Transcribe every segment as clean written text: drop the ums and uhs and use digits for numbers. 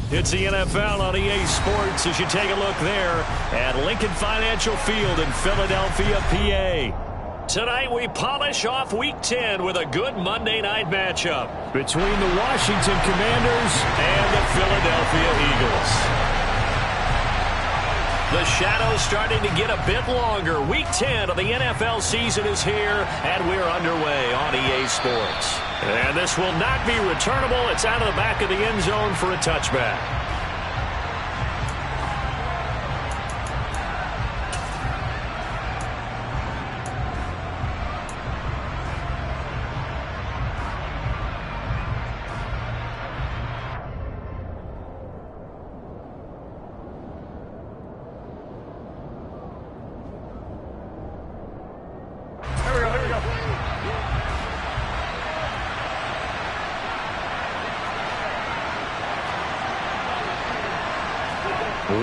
It's the NFL on EA Sports as you take a look there at Lincoln Financial Field in Philadelphia, PA. Tonight we polish off Week 10 with a good Monday night matchup between the Washington Commanders and the Philadelphia Eagles. The shadow's starting to get a bit longer. Week 10 of the NFL season is here, and we're underway on EA Sports. And this will not be returnable. It's out of the back of the end zone for a touchback.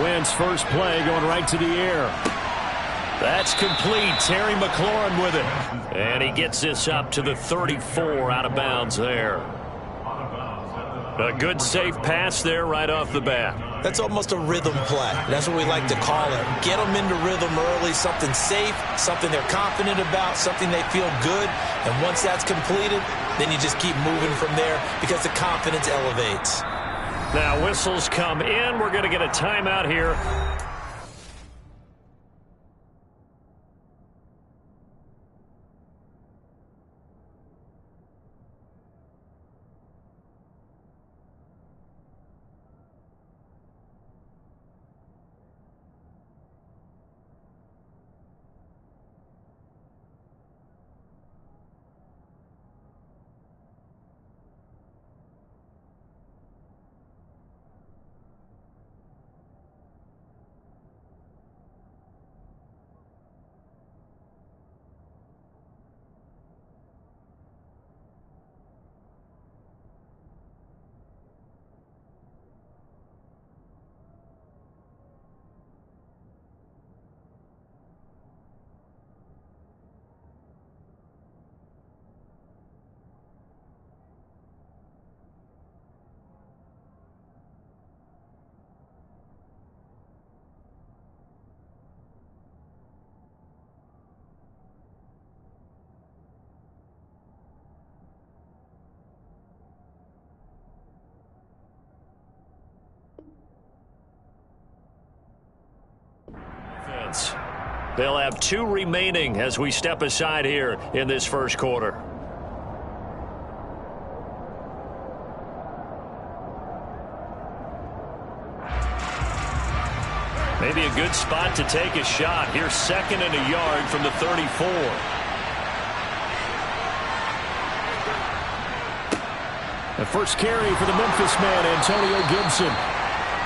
Wentz first play going right to the air. That's complete. Terry McLaurin with it. And he gets this up to the 34 out of bounds there. A good safe pass there right off the bat. That's almost a rhythm play. That's what we like to call it. Get them into rhythm early, something safe, something they're confident about, something they feel good. And once that's completed, then you just keep moving from there because the confidence elevates. Now whistles come in. We're going to get a timeout here. They'll have 2 remaining as we step aside here in this first quarter. Maybe a good spot to take a shot. Here's 2nd and a yard from the 34. The first carry for the Memphis man, Antonio Gibson.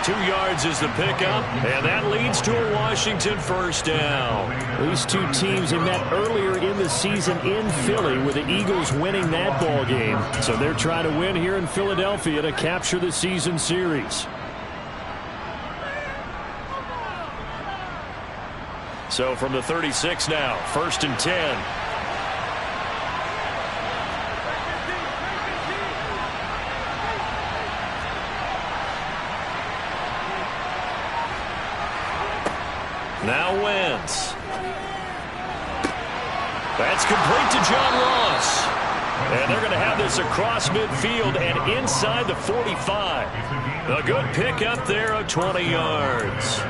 2 yards is the pickup, and that leads to a Washington first down. These two teams have met earlier in the season in Philly with the Eagles winning that ball game. So they're trying to win here in Philadelphia to capture the season series. So from the 36 now, 1st and 10. Now Wentz. That's complete to John Ross. And they're going to have this across midfield and inside the 45. A good pickup there of 20 yards.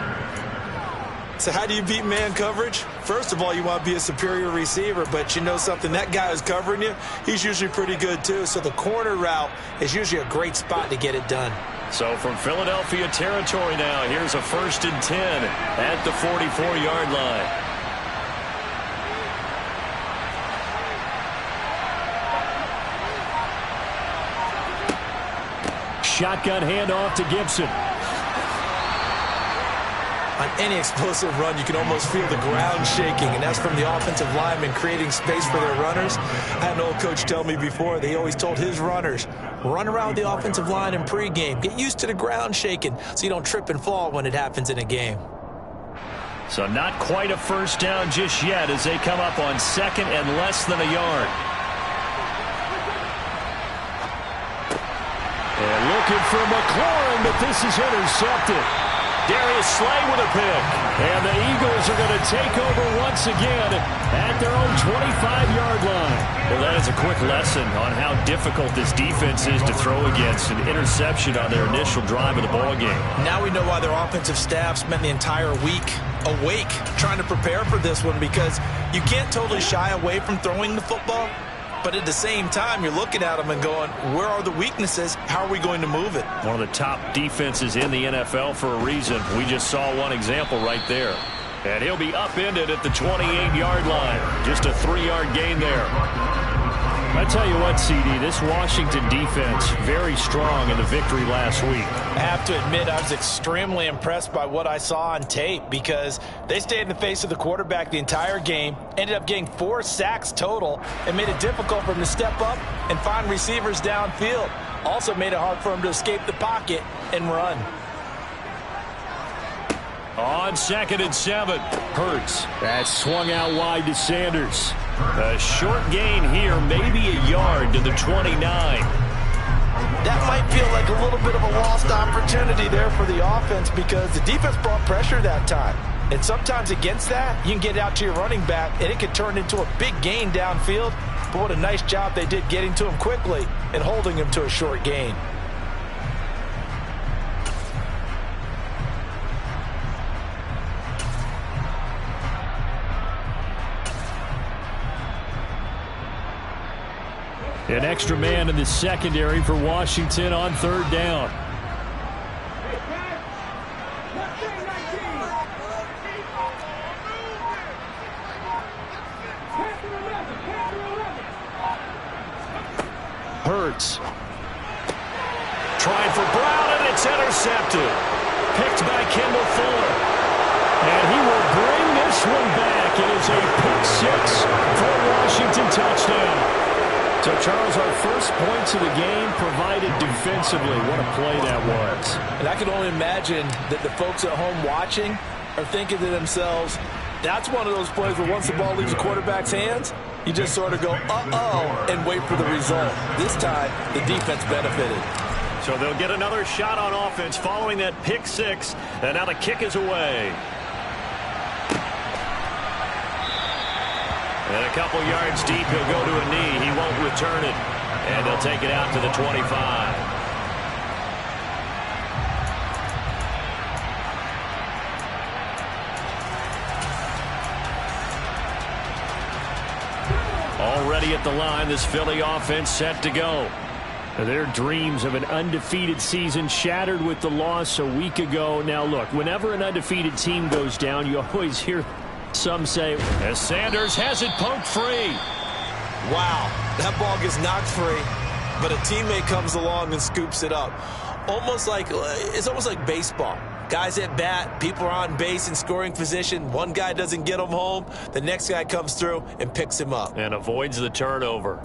So how do you beat man coverage? First of all, you want to be a superior receiver, but you know something, that guy who's covering you, he's usually pretty good too. So the corner route is usually a great spot to get it done. So from Philadelphia territory now, here's a 1st and 10 at the 44-yard line. Shotgun handoff to Gibson. On any explosive run, you can almost feel the ground shaking, and that's from the offensive linemen creating space for their runners. I had an old coach tell me before, they always told his runners, run around the offensive line in pregame. Get used to the ground shaking so you don't trip and fall when it happens in a game. So not quite a first down just yet as they come up on 2nd and less than a yard. And look looking for McLaurin, but this is intercepted. Darius Slay with a pick. And the Eagles are going to take over once again at their own 25-yard line. Well, that is a quick lesson on how difficult this defense is to throw against. An interception on their initial drive of the ball game. Now we know why their offensive staff spent the entire week awake trying to prepare for this one, because you can't totally shy away from throwing the football. But at the same time, you're looking at them and going, where are the weaknesses? How are we going to move it? One of the top defenses in the NFL for a reason. We just saw one example right there. And he'll be upended at the 28-yard line. Just a 3-yard gain there. I tell you what, CD, this Washington defense, very strong in the victory last week. I have to admit, I was extremely impressed by what I saw on tape, because they stayed in the face of the quarterback the entire game, ended up getting 4 sacks total, and made it difficult for him to step up and find receivers downfield. Also made it hard for him to escape the pocket and run. On 2nd and 7. Hurts. That swung out wide to Sanders. A short gain here, maybe a yard to the 29. That might feel like a little bit of a lost opportunity there for the offense, because the defense brought pressure that time. And sometimes against that, you can get out to your running back, and it can turn into a big gain downfield. But what a nice job they did getting to him quickly and holding him to a short gain. An extra man in the secondary for Washington on 3rd down. Hurts. Trying for Brown, and it's intercepted. Picked by Kendall Fuller. And he will bring this one back. It is a pick 6 for a Washington touchdown. So, Charles, our first points of the game provided defensively. What a play that was. And I can only imagine that the folks at home watching are thinking to themselves, that's one of those plays where once the ball leaves the quarterback's hands, you just sort of go, uh-oh, and wait for the result. This time, the defense benefited. So they'll get another shot on offense following that pick 6, and now the kick is away. And a couple yards deep, he'll go to a knee. He won't return it. And they'll take it out to the 25. Already at the line, this Philly offense set to go. Their dreams of an undefeated season shattered with the loss a week ago. Now, look, whenever an undefeated team goes down, you always hear some say, as Sanders has it poked free. Wow, that ball gets knocked free, but a teammate comes along and scoops it up. It's almost like baseball. Guys at bat, people are on base in scoring position. One guy doesn't get him home. The next guy comes through and picks him up. And avoids the turnover.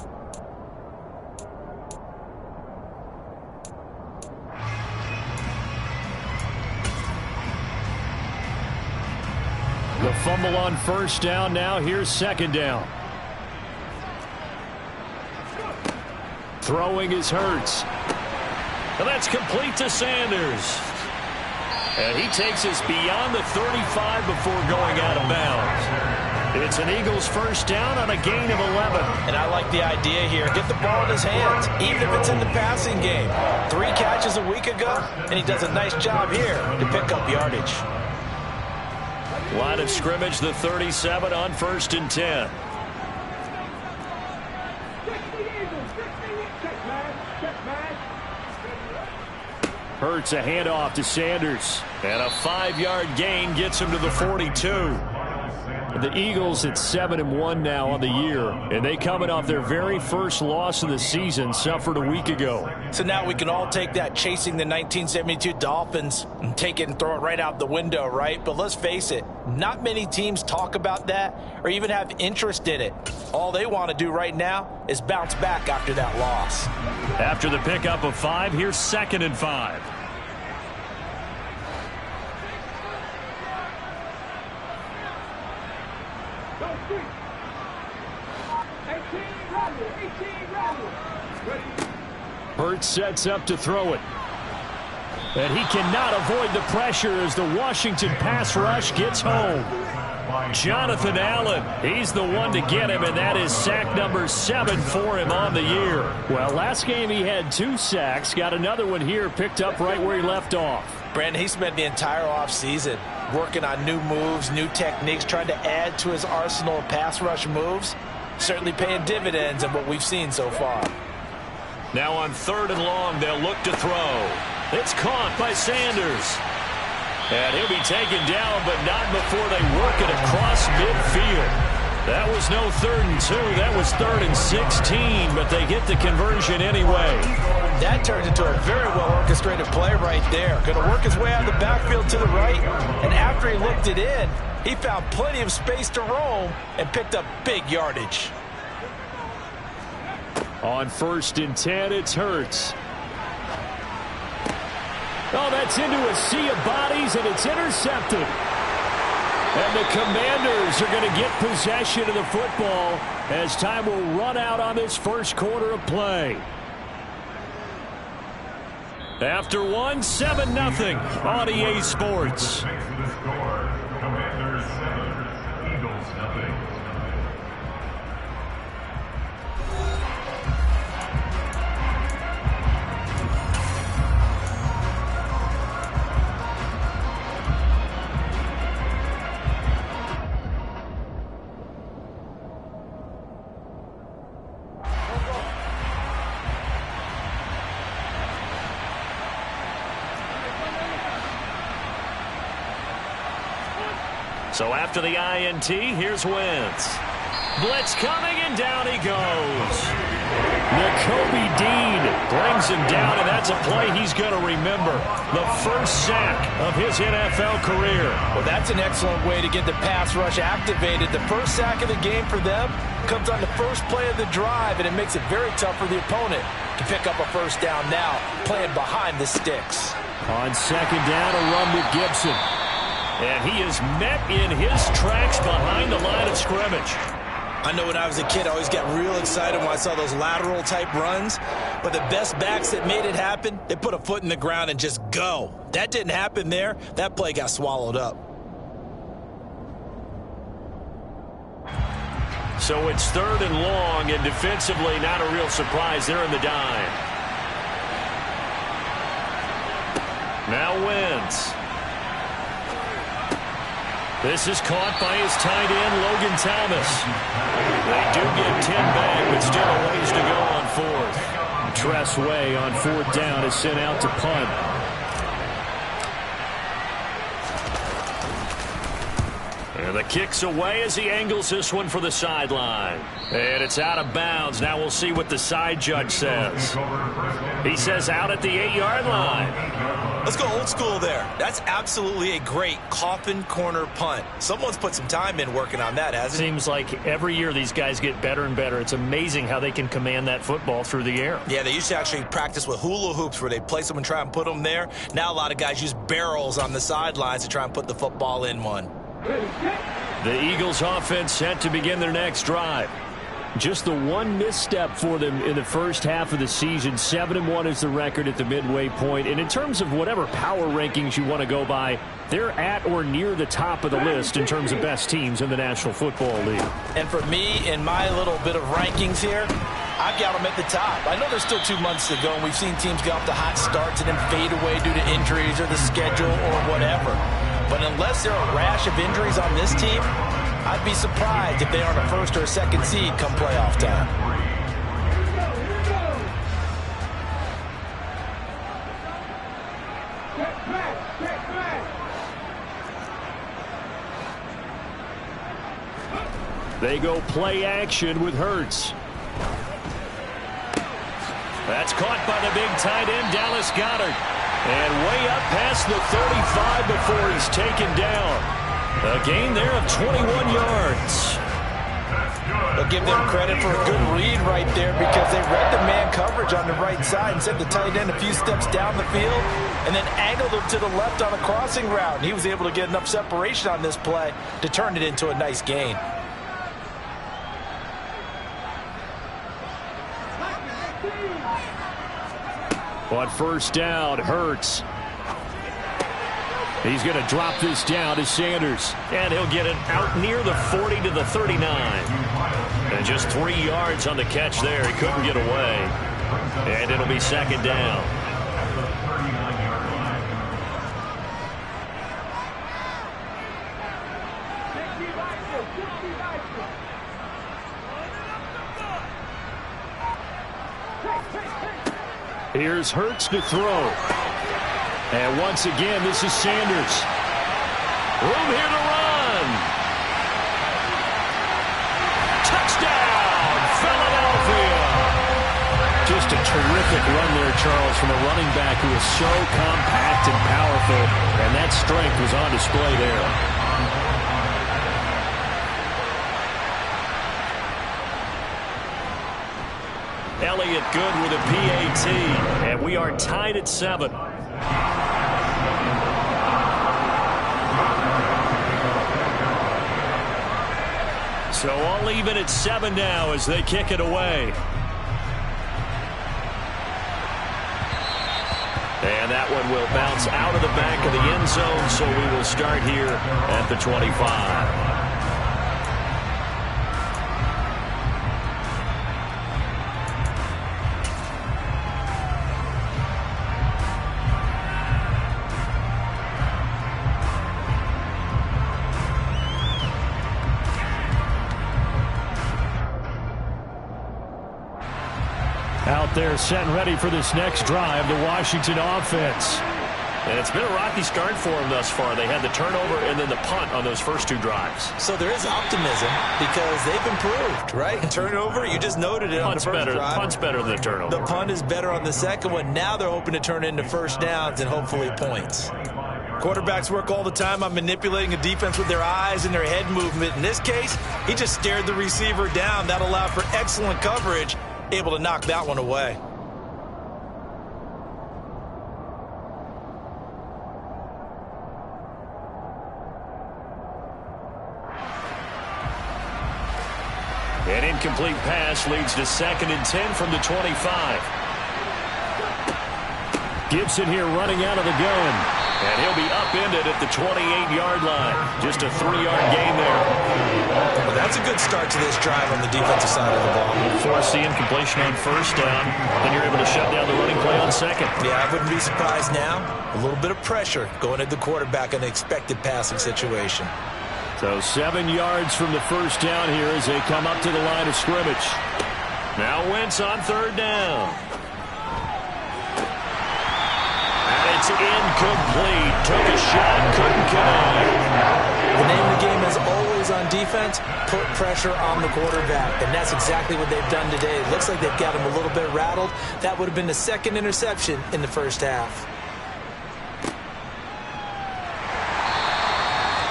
The fumble on 1st down. Now here's 2nd down. Throwing is Hurts. And that's complete to Sanders. And he takes us beyond the 35 before going out of bounds. It's an Eagles 1st down on a gain of 11. And I like the idea here. Get the ball in his hands, even if it's in the passing game. 3 catches a week ago, and he does a nice job here to pick up yardage. Line of scrimmage, the 37 on 1st and 10. Hurts a handoff to Sanders. And a 5-yard gain gets him to the 42. The Eagles at 7-1 now on the year, and they coming off their very first loss of the season, suffered a week ago. So now we can all take that chasing the 1972 Dolphins and take it and throw it right out the window, right? But let's face it, not many teams talk about that or even have interest in it. All they want to do right now is bounce back after that loss. After the pickup of 5, here's 2nd and 5. Hurts sets up to throw it. And he cannot avoid the pressure as the Washington pass rush gets home. Jonathan Allen, he's the one to get him, and that is sack number 7 for him on the year. Well, last game he had 2 sacks. Got another one here, picked up right where he left off. Brandon, he spent the entire offseason working on new moves, new techniques, trying to add to his arsenal of pass rush moves. Certainly paying dividends in what we've seen so far. Now on 3rd and long, they'll look to throw. It's caught by Sanders. And he'll be taken down, but not before they work it across midfield. That was no 3rd and 2. That was 3rd and 16, but they get the conversion anyway. That turns into a very well-orchestrated play right there. Going to work his way out of the backfield to the right, and after he looked it in, he found plenty of space to roam and picked up big yardage. On 1st and 10, it's Hurts. Oh, that's into a sea of bodies, and it's intercepted. And the Commanders are going to get possession of the football as time will run out on this first quarter of play. After 1, 7-0 on EA Sports. Commanders 7, Eagles 0. So after the INT, here's Wentz. Blitz coming, and down he goes. Nakobe Dean brings him down, and that's a play he's going to remember. The first sack of his NFL career. Well, that's an excellent way to get the pass rush activated. The first sack of the game for them comes on the first play of the drive, and it makes it very tough for the opponent to pick up a first down now, playing behind the sticks. On 2nd down, a run with Gibson. And he is met in his tracks behind the line of scrimmage. I know when I was a kid, I always got real excited when I saw those lateral-type runs. But the best backs that made it happen, they put a foot in the ground and just go. That didn't happen there. That play got swallowed up. So it's 3rd and long, and defensively not a real surprise. They're in the dime. Now Wentz. This is caught by his tight end, Logan Thomas. They do get 10 back, but still a ways to go on 4th. Tress Way on 4th down is sent out to punt. And the kick's away as he angles this one for the sideline. And it's out of bounds. Now we'll see what the side judge says. He says out at the 8-yard line. Let's go old school there. That's absolutely a great coffin corner punt. Someone's put some time in working on that, hasn't it? Seems like every year these guys get better and better. It's amazing how they can command that football through the air. Yeah, they used to actually practice with hula hoops where they place them and try and put them there. Now a lot of guys use barrels on the sidelines to try and put the football in one. The Eagles offense set to begin their next drive. Just the one misstep for them in the first half of the season. 7-1 is the record at the midway point. And in terms of whatever power rankings you want to go by, they're at or near the top of the list in terms of best teams in the National Football League. And for me, in my little bit of rankings here, I've got them at the top. I know there's still 2 months to go, and we've seen teams get off to hot starts and then fade away due to injuries or the schedule or whatever. But unless there are a rash of injuries on this team, I'd be surprised if they aren't a 1st or a 2nd seed come playoff time. They go play action with Hurts. That's caught by the big tight end, Dallas Goedert. And way up past the 35 before he's taken down. A gain there of 21 yards. They'll give them credit for a good read right there because they read the man coverage on the right side and sent the tight end a few steps down the field and then angled him to the left on a crossing route. And he was able to get enough separation on this play to turn it into a nice gain. On 1st down, Hurts. He's going to drop this down to Sanders. And he'll get it out near the 40 to the 39. And just 3 yards on the catch there. He couldn't get away. And it'll be second down. Here's Hurts to throw. And once again, this is Sanders. Room here to run. Touchdown, Philadelphia. Just a terrific run there, Charles, from a running back who is so compact and powerful. And that strength was on display there. Elliott good with a PAT. And we are tied at 7. So all even at 7 now as they kick it away. And that one will bounce out of the back of the end zone, so we will start here at the 25. Out there set and ready for this next drive, the Washington offense. And it's been a rocky start for them thus far. They had the turnover and then the punt on those first 2 drives. So there is optimism because they've improved, right? Turnover, you just noted it on the first drive. Punt's better than the turnover. The punt is better on the second one. Now they're hoping to turn into first downs and hopefully points. Quarterbacks work all the time on manipulating a defense with their eyes and their head movement. In this case, he just stared the receiver down. That allowed for excellent coverage, able to knock that one away. An incomplete pass leads to 2nd and 10 from the 25. Gibson here running out of the gun. And he'll be upended at the 28-yard line. Just a 3-yard gain there. Well, that's a good start to this drive on the defensive side of the ball. Force the incompletion on first down. Then you're able to shut down the running play on second. Yeah, I wouldn't be surprised now. A little bit of pressure going at the quarterback in the expected passing situation. So 7 yards from the first down here as they come up to the line of scrimmage. Now Wentz on 3rd down. And it's incomplete. Took a shot, couldn't connect. The name of the game is always on defense, put pressure on the quarterback. And that's exactly what they've done today. It looks like they've got him a little bit rattled. That would have been the 2nd interception in the first half.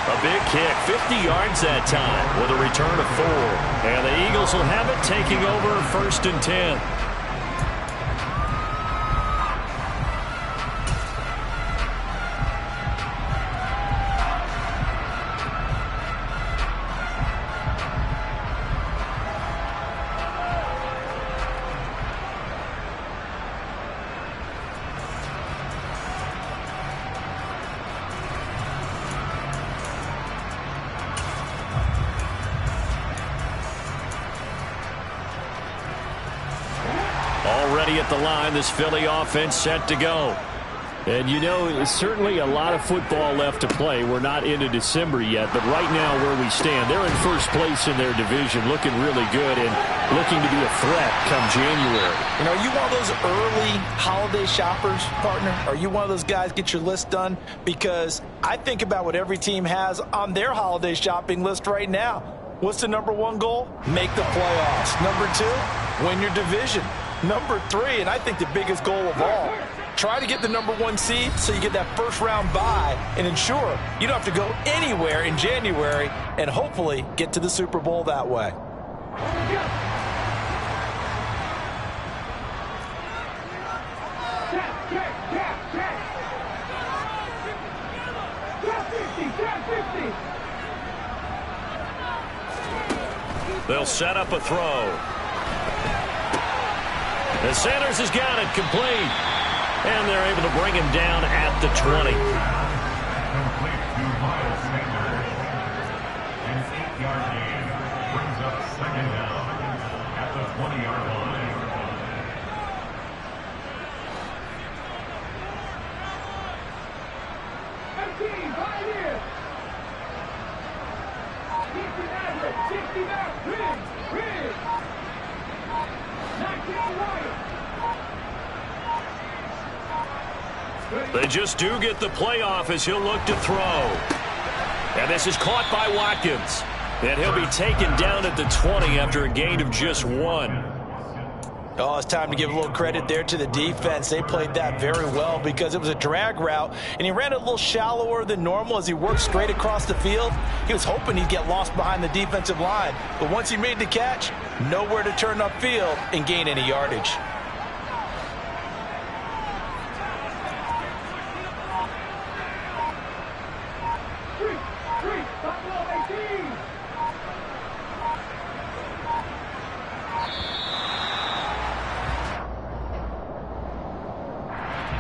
A big kick, 50 yards that time with a return of 4. And the Eagles will have it taking over 1st and 10. Already at the line, this Philly offense set to go. And you know, it's certainly a lot of football left to play. We're not into December yet, but right now where we stand, they're in first place in their division, looking really good and looking to be a threat come January. You know, are you one of those early holiday shoppers, partner? Are you one of those guys get your list done? Because I think about what every team has on their holiday shopping list right now. What's the #1 goal? Make the playoffs. #2, win your division. #3, and I think the biggest goal of all, try to get the #1 seed so you get that first-round bye and ensure you don't have to go anywhere in January and hopefully get to the Super Bowl that way. They'll set up a throw. And Sanders has got it complete. And they're able to bring him down at the 20. Miles Sanders. An 8-yard gain brings up second down at the 20-yard line. They just do get the playoff as he'll look to throw. And this is caught by Watkins. And he'll be taken down at the 20 after a gain of just 1. Oh, it's time to give a little credit there to the defense. They played that very well because it was a drag route, and he ran a little shallower than normal as he worked straight across the field. He was hoping he'd get lost behind the defensive line, but once he made the catch, nowhere to turn upfield and gain any yardage.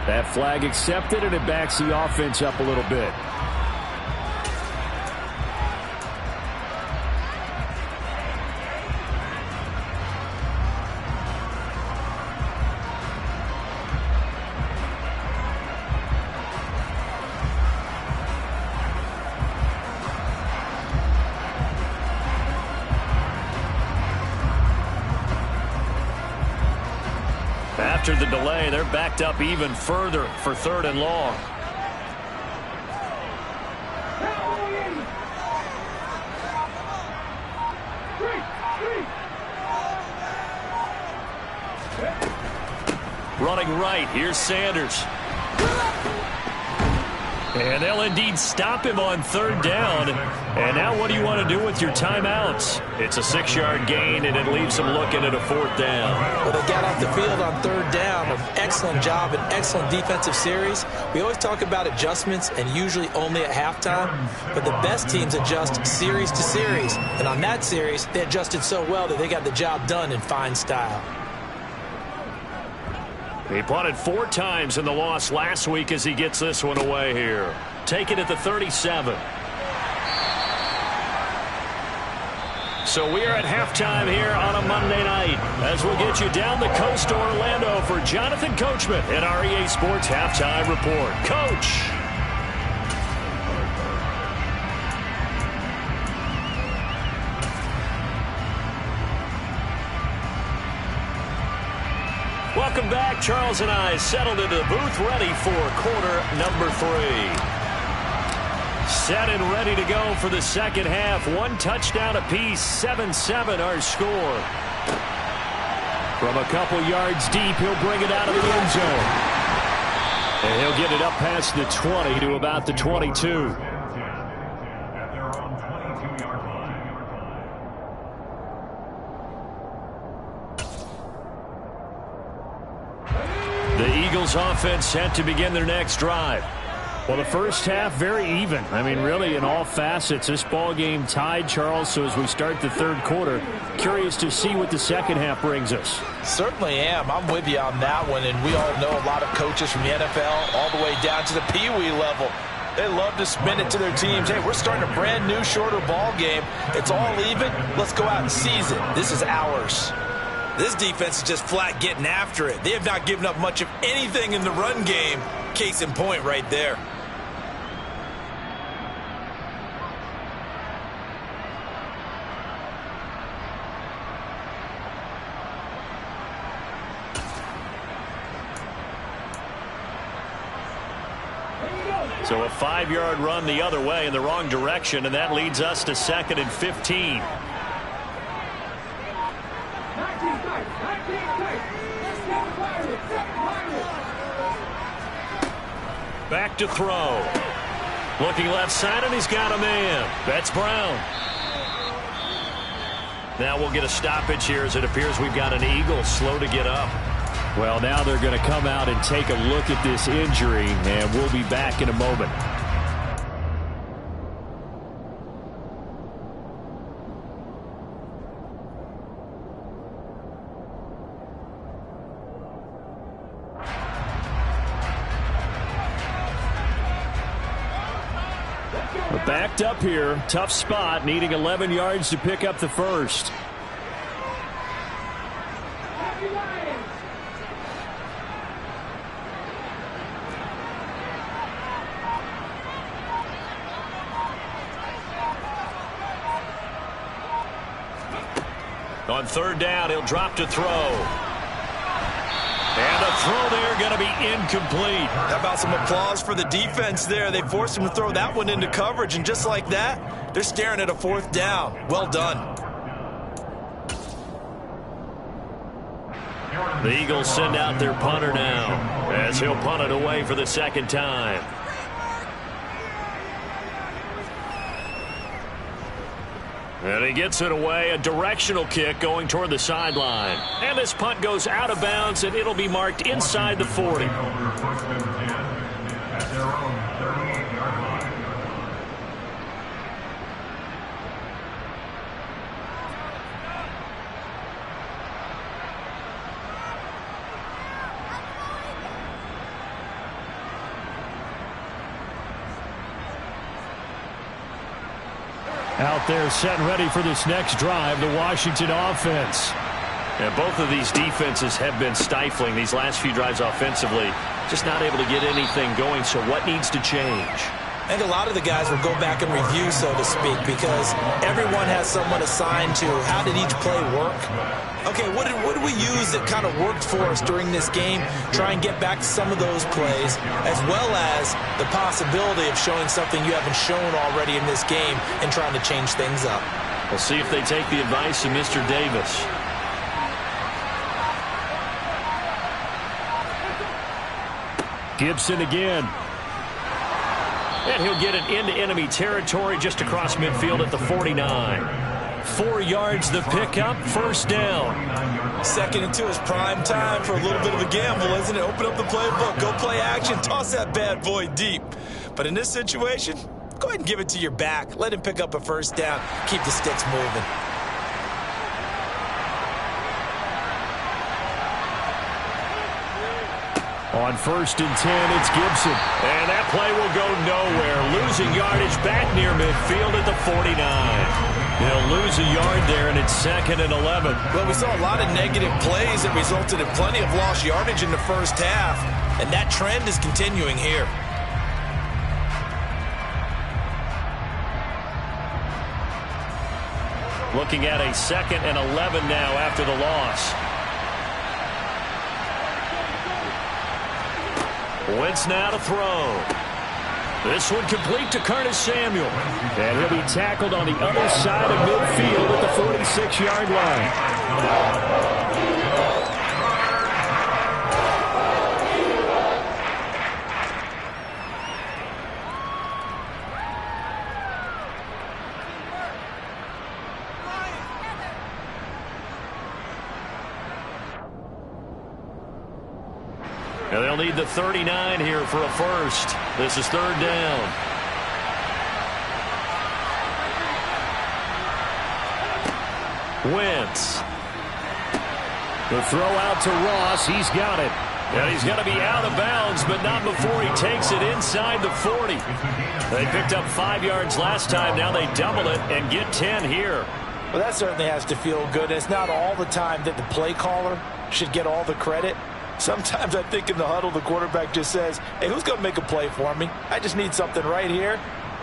That flag accepted, and it backs the offense up a little bit. After the delay, they're backed up even further for 3rd and long. Running right, here's Sanders. And they'll indeed stop him on 3rd down. And now what do you want to do with your timeouts? It's a 6-yard gain, and it leaves them looking at a 4th down. Well, they got off the field on 3rd down. An excellent job, an excellent defensive series. We always talk about adjustments, and usually only at halftime. But the best teams adjust series to series. And on that series, they adjusted so well that they got the job done in fine style. He punted 4 times in the loss last week as he gets this one away here. Taken at the 37. So we are at halftime here on a Monday night as we'll get you down the coast to Orlando for Jonathan Coachman at our EA Sports Halftime Report. Coach. Welcome back. Charles and I settled into the booth, ready for quarter number 3. Set and ready to go for the second half. 1 touchdown apiece, 7-7 our score. From a couple yards deep, he'll bring it out of the end zone. And he'll get it up past the 20 to about the 22. The Eagles offense set to begin their next drive. Well, the first half, very even. I mean, really, in all facets, this ball game tied, Charles. So as we start the 3rd quarter, curious to see what the second half brings us. Certainly am. I'm with you on that one. And we all know a lot of coaches from the NFL all the way down to the Pee-wee level. They love to spin it to their teams. Hey, we're starting a brand new, shorter ball game. It's all even. Let's go out and seize it. This is ours. This defense is just flat getting after it. They have not given up much of anything in the run game. Case in point right there. So a 5-yard run the other way in the wrong direction, and that leads us to 2nd and 15. Back to throw. Looking left side, and he's got a man. That's Brown. Now we'll get a stoppage here as it appears we've got an Eagle slow to get up. Well, now they're going to come out and take a look at this injury, and we'll be back in a moment. But backed up here, tough spot, needing 11 yards to pick up the first. On third down, he'll drop to throw. And a throw there going to be incomplete. How about some applause for the defense there? They forced him to throw that one into coverage, and just like that, they're staring at a fourth down. Well done. The Eagles send out their punter now as he'll punt it away for the second time. And he gets it away, a directional kick going toward the sideline. And this punt goes out of bounds, and it'll be marked inside the 40. Out there set and ready for this next drive, the Washington offense. And both of these defenses have been stifling these last few drives offensively. Just not able to get anything going, so what needs to change? I think a lot of the guys will go back and review, so to speak, because everyone has someone assigned to how did each play work. Okay, what did we use that kind of worked for us during this game? Try and get back to some of those plays, as well as the possibility of showing something you haven't shown already in this game and trying to change things up. We'll see if they take the advice of Mr. Davis. Gibson again. And he'll get it into enemy territory just across midfield at the 49. 4 yards the pickup, first down. Second and 2 is prime time for a little bit of a gamble, isn't it? Open up the playbook, go play action, toss that bad boy deep. But in this situation, go ahead and give it to your back. Let him pick up a first down. Keep the sticks moving. On first and 10, it's Gibson. And that play will go nowhere. Losing yardage back near midfield at the 49. He'll lose a yard there, and it's second and 11. Well, we saw a lot of negative plays that resulted in plenty of lost yardage in the first half, and that trend is continuing here. Looking at a second and 11 now after the loss. Wentz now to throw. This one complete to Curtis Samuel. And he'll be tackled on the other side of midfield at the 46-yard line. And they'll need the 39 here for a first. This is third down. Wentz. The throw out to Ross. He's got it. And he's going to be out of bounds, but not before he takes it inside the 40. They picked up 5 yards last time. Now they double it and get 10 here. Well, that certainly has to feel good. It's not all the time that the play caller should get all the credit. Sometimes I think in the huddle, the quarterback just says, hey, who's going to make a play for me? I just need something right here.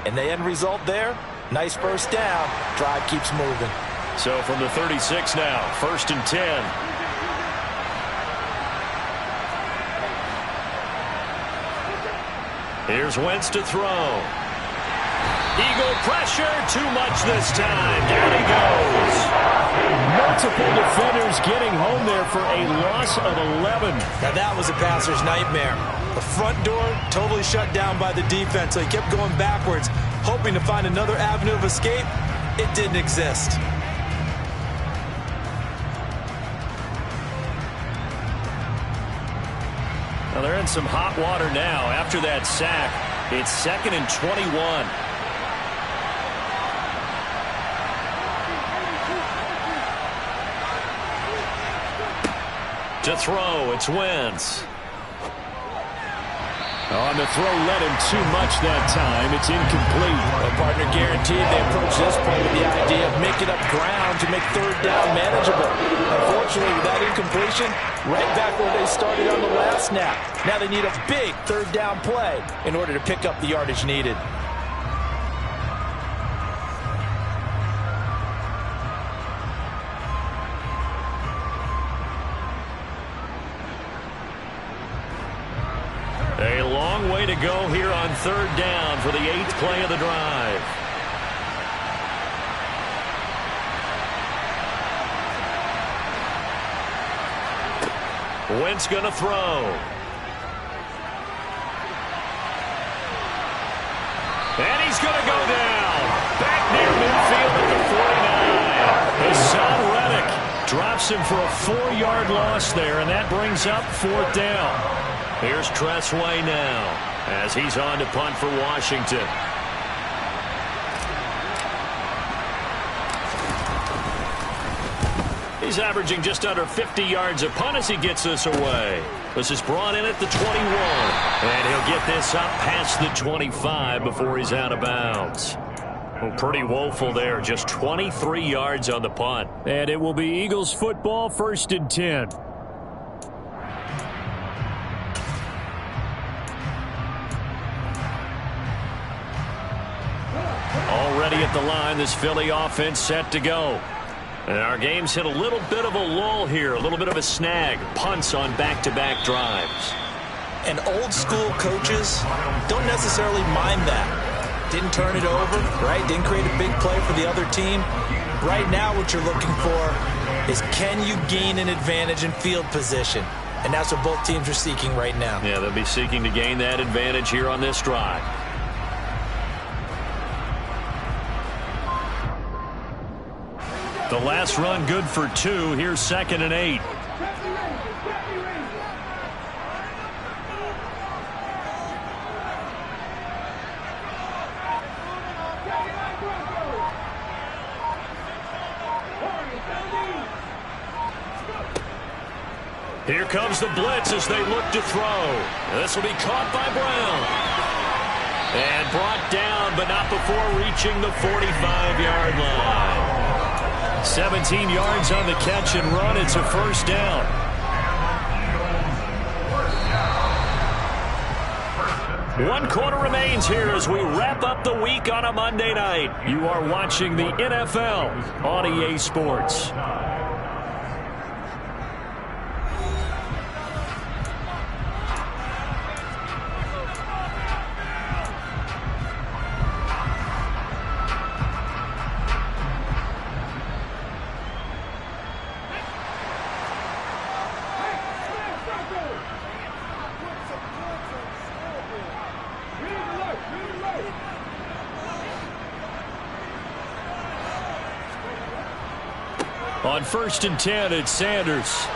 And the end result there, nice first down. Drive keeps moving. So from the 36 now, first and 10. Here's Wentz to throw. Eagle pressure, too much this time. Down he goes. Multiple defenders getting home there for a loss of 11. Now that was a passer's nightmare. The front door totally shut down by the defense, so he kept going backwards, hoping to find another avenue of escape. It didn't exist. Well, they're in some hot water now after that sack. It's second and 21. To throw, it's Wentz. On the throw, led him too much that time. It's incomplete. A partner guaranteed they approach this play with the idea of making up ground to make third down manageable. Unfortunately, with that incompletion, right back where they started on the last snap. Now they need a big third down play in order to pick up the yardage needed. A long way to go here on third down for the 8th play of the drive. Wentz going to throw. And he's going to go down. Back near midfield at the 49. Hassan Reddick drops him for a 4-yard loss there, and that brings up 4th down. Here's Tressway now as he's on to punt for Washington. He's averaging just under 50 yards a punt as he gets this away. This is brought in at the 21. And he'll get this up past the 25 before he's out of bounds. Well, pretty woeful there. Just 23 yards on the punt. And it will be Eagles football, 1st and 10. Already at the line, this Philly offense set to go. And our game's hit a little bit of a lull here, a little bit of a snag. Punts on back-to-back drives. And old school coaches don't necessarily mind that. Didn't turn it over, right? Didn't create a big play for the other team. Right now what you're looking for is, can you gain an advantage in field position? And that's what both teams are seeking right now. Yeah, they'll be seeking to gain that advantage here on this drive. The last run good for 2. Here's 2nd and 8. Here comes the blitz as they look to throw. This will be caught by Brown. And brought down, but not before reaching the 45-yard line. 17 yards on the catch and run. It's a 1st down. One quarter remains here as we wrap up the week on a Monday night. You are watching the NFL on EA Sports. On 1st and 10, it's Sanders.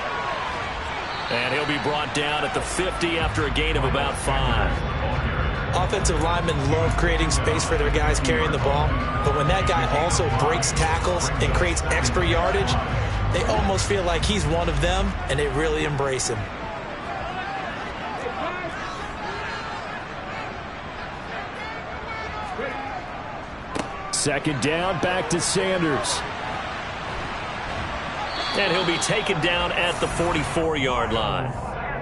And he'll be brought down at the 50 after a gain of about 5. Offensive linemen love creating space for their guys carrying the ball. But when that guy also breaks tackles and creates extra yardage, they almost feel like he's one of them, and they really embrace him. Second down, back to Sanders. And he'll be taken down at the 44-yard line.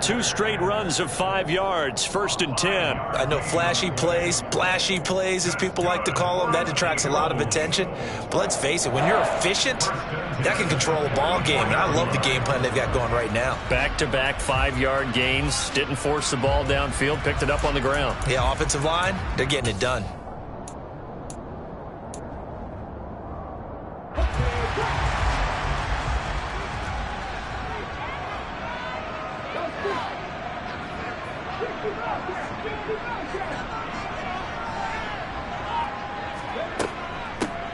2 straight runs of 5 yards, 1st and 10. I know flashy plays, splashy plays, as people like to call them, that attracts a lot of attention. But let's face it, when you're efficient, that can control a ball game. And I love the game plan they've got going right now. Back-to-back 5-yard gains. Didn't force the ball downfield, picked it up on the ground. Yeah, offensive line, they're getting it done.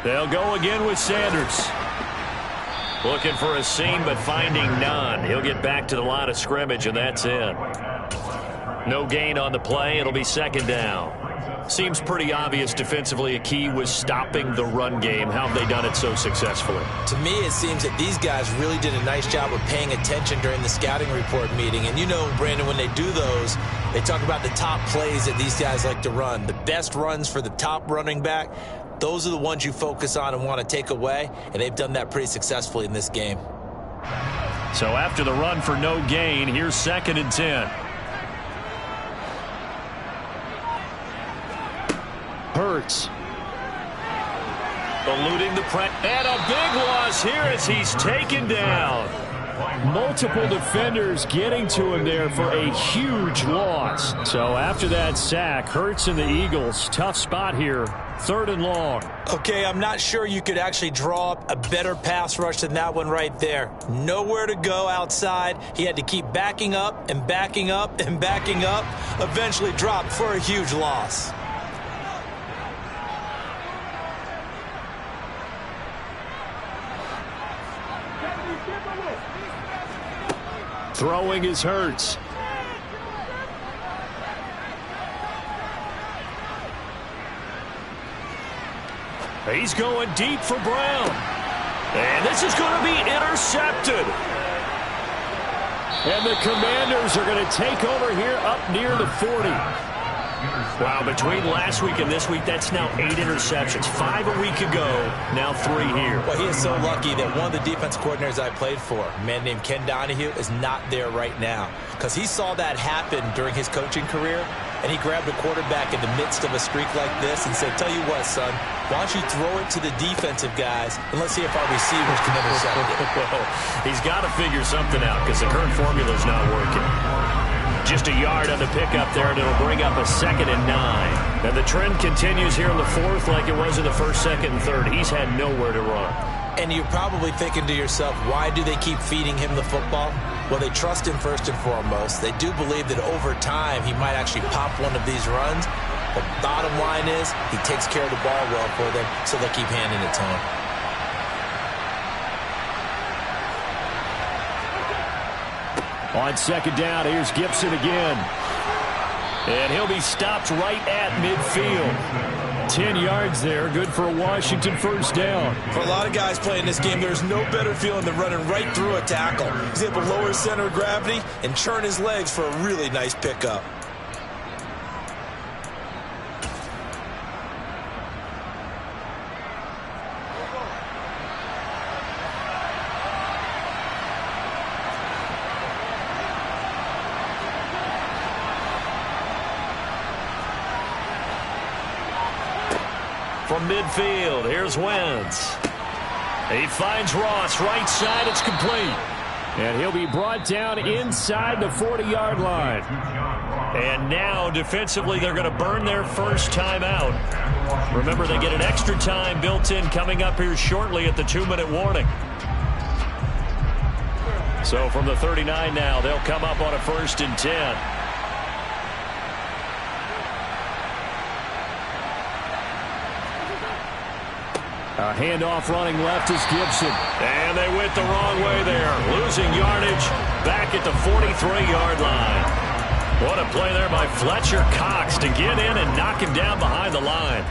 They'll go again with Sanders. Looking for a seam, but finding none. He'll get back to the line of scrimmage, and that's it. No gain on the play. It'll be 2nd down. Seems pretty obvious defensively a key was stopping the run game. How have they done it so successfully? To me, it seems that these guys really did a nice job of paying attention during the scouting report meeting. And you know, Brandon, when they do those, they talk about the top plays that these guys like to run. The best runs for the top running back, those are the ones you focus on and want to take away. And they've done that pretty successfully in this game. So after the run for no gain, here's 2nd and 10. Hurts. Eluding the press. And a big loss here as he's taken down. Multiple defenders getting to him there for a huge loss. So after that sack, Hurts and the Eagles, tough spot here. 3rd and long. Okay, I'm not sure you could actually draw up a better pass rush than that one right there. Nowhere to go outside. He had to keep backing up and backing up and backing up. Eventually dropped for a huge loss. Throwing is Hurts. He's going deep for Brown. And this is going to be intercepted. And the Commanders are going to take over here up near the 40. Wow, between last week and this week, that's now 8 interceptions. 5 a week ago, now 3 here. Well, he is so lucky that one of the defense coordinators I played for, a man named Ken Donahue, is not there right now. Because he saw that happen during his coaching career, and he grabbed a quarterback in the midst of a streak like this and said, tell you what, son, why don't you throw it to the defensive guys, and let's see if our receivers can intercept it. He's got to figure something out because the current formula's not working. Just a yard on the pickup there, and it'll bring up a 2nd and 9. And the trend continues here in the 4th like it was in the 1st, 2nd, and 3rd. He's had nowhere to run. And you're probably thinking to yourself, why do they keep feeding him the football? Well, they trust him first and foremost. They do believe that over time he might actually pop one of these runs. But bottom line is he takes care of the ball well for them, so they'll keep handing it to him. On 2nd down, here's Gibson again. And he'll be stopped right at midfield. 10 yards there, good for a Washington 1st down. For a lot of guys playing this game, there's no better feeling than running right through a tackle. He's able to lower his center of gravity and churn his legs for a really nice pickup. From midfield, here's Wentz. He finds Ross, right side, it's complete. And he'll be brought down inside the 40-yard line. And now, defensively, they're going to burn their first time out. Remember, they get an extra time built in coming up here shortly at the 2-minute warning. So from the 39 now, they'll come up on a 1st and 10. A handoff running left is Gibson. And they went the wrong way there. Losing yardage back at the 43-yard line. What a play there by Fletcher Cox to get in and knock him down behind the line.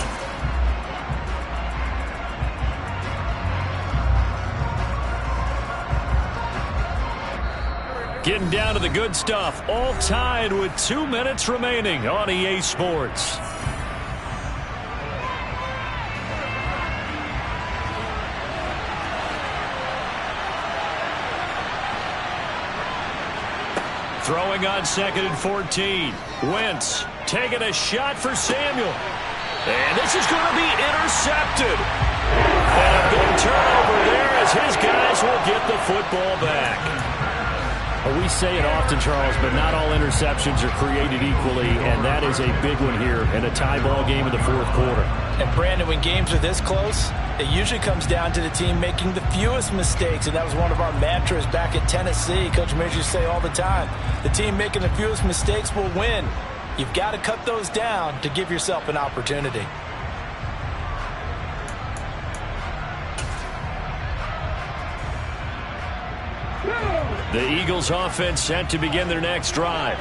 Getting down to the good stuff. All tied with 2 minutes remaining on EA Sports. Throwing on 2nd and 14. Wentz taking a shot for Samuel. And this is going to be intercepted. And a big turnover there as his guys will get the football back. We say it often, Charles, but not all interceptions are created equally, and that is a big one here in a tie ball game in the 4th quarter. And Brandon, when games are this close, it usually comes down to the team making the fewest mistakes, and that was one of our mantras back at Tennessee. Coach Majors used to say all the time, the team making the fewest mistakes will win. You've got to cut those down to give yourself an opportunity. The Eagles offense set to begin their next drive.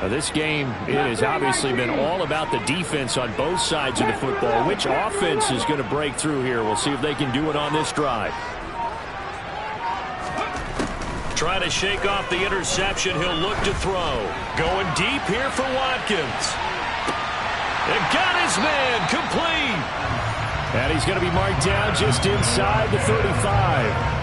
This game, it has obviously been all about the defense on both sides of the football. Which offense is going to break through here? We'll see if they can do it on this drive. Trying to shake off the interception. He'll look to throw. Going deep here for Watkins. And got his man complete. And he's going to be marked down just inside the 35.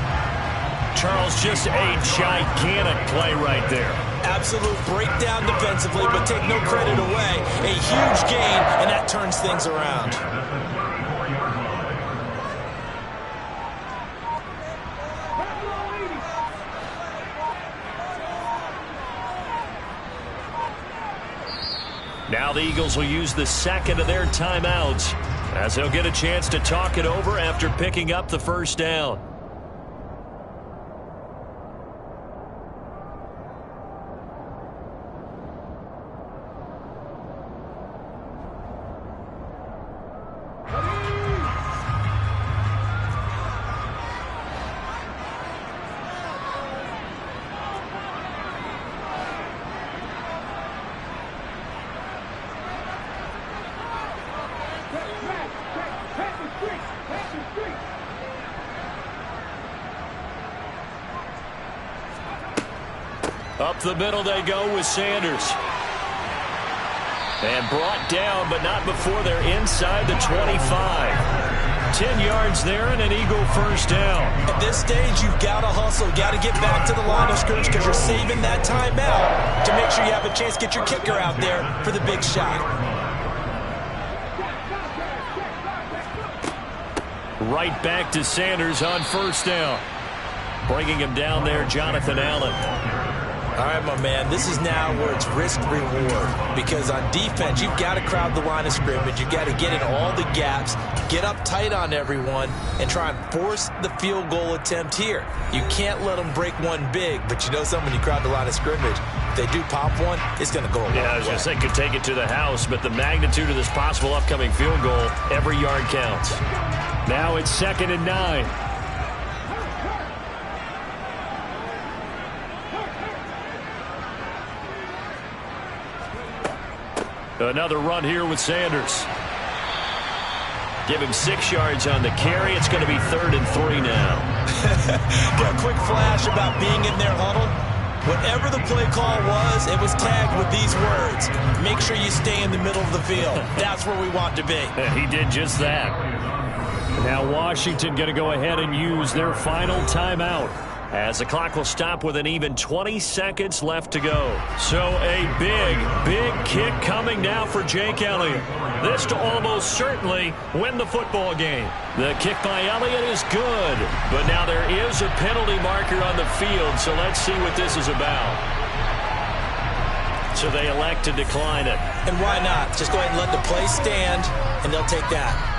Charles, just a gigantic play right there. Absolute breakdown defensively, but take no credit away. A huge gain, and that turns things around. Now the Eagles will use the second of their timeouts as they'll get a chance to talk it over after picking up the first down. Up the middle they go with Sanders. And brought down, but not before they're inside the 25. 10 yards there and an Eagle first down. At this stage, you've got to hustle. Got to get back to the line of scrimmage because you're saving that timeout to make sure you have a chance to get your kicker out there for the big shot. Right back to Sanders on first down. Bringing him down there, Jonathan Allen. All right, my man, this is now where it's risk-reward because on defense, you've got to crowd the line of scrimmage. You've got to get in all the gaps, get up tight on everyone, and try and force the field goal attempt here. You can't let them break one big, but you know something, when you crowd the line of scrimmage, if they do pop one, it's going to go a long way. Yeah, I was going to say could take it to the house, but the magnitude of this possible upcoming field goal, every yard counts. Now it's 2nd and 9. Another run here with Sanders. Give him 6 yards on the carry. It's going to be 3rd and 3 now. Got a quick flash about being in their huddle. Whatever the play call was, it was tagged with these words. Make sure you stay in the middle of the field. That's where we want to be. And he did just that. Now Washington going to go ahead and use their final timeout, as the clock will stop with an even 20 seconds left to go. So a big kick coming now for Jake Elliott. This to almost certainly win the football game. The kick by Elliott is good, but now there is a penalty marker on the field, so let's see what this is about. So they elect to decline it. And why not? Just go ahead and let the play stand, and they'll take that.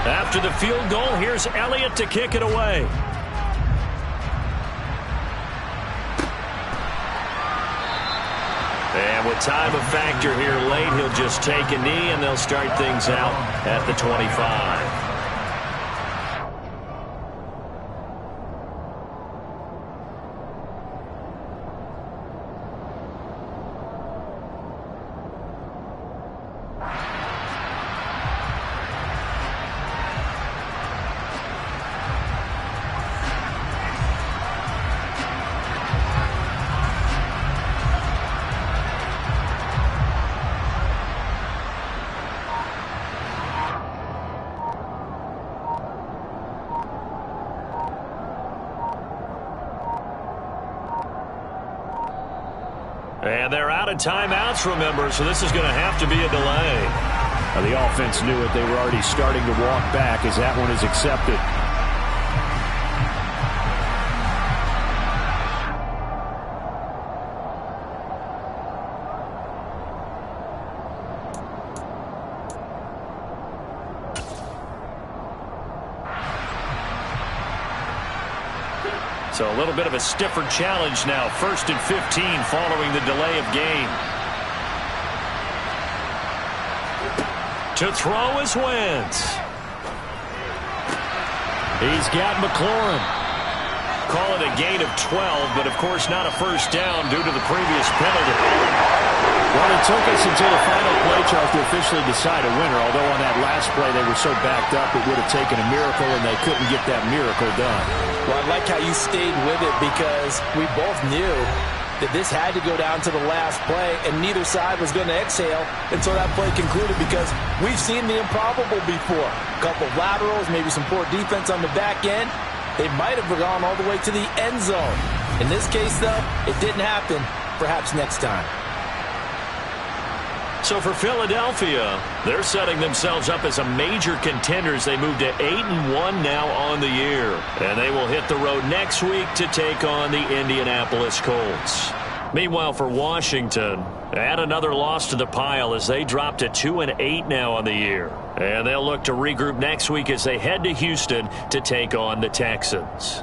After the field goal, here's Elliott to kick it away. And with time a factor here late, he'll just take a knee and they'll start things out at the 25. And they're out of timeouts, remember, so this is going to have to be a delay. Now, the offense knew it. They were already starting to walk back as that one is accepted. So a little bit of a stiffer challenge now. 1st and 15 following the delay of game. To throw is Wentz. He's got McLaurin. Call it a gain of 12, but of course not a first down due to the previous penalty. Well, it took us until the final play, Charles, to officially decide a winner, although on that last play they were so backed up it would have taken a miracle, and they couldn't get that miracle done. Well, I like how you stayed with it because we both knew that this had to go down to the last play, and neither side was going to exhale until that play concluded because we've seen the improbable before. A couple of laterals, maybe some poor defense on the back end. They might have gone all the way to the end zone. In this case, though, it didn't happen. Perhaps next time. So for Philadelphia, they're setting themselves up as a major contender as they move to 8-1 now on the year. And they will hit the road next week to take on the Indianapolis Colts. Meanwhile, for Washington, add another loss to the pile as they drop to 2-8 now on the year. And they'll look to regroup next week as they head to Houston to take on the Texans.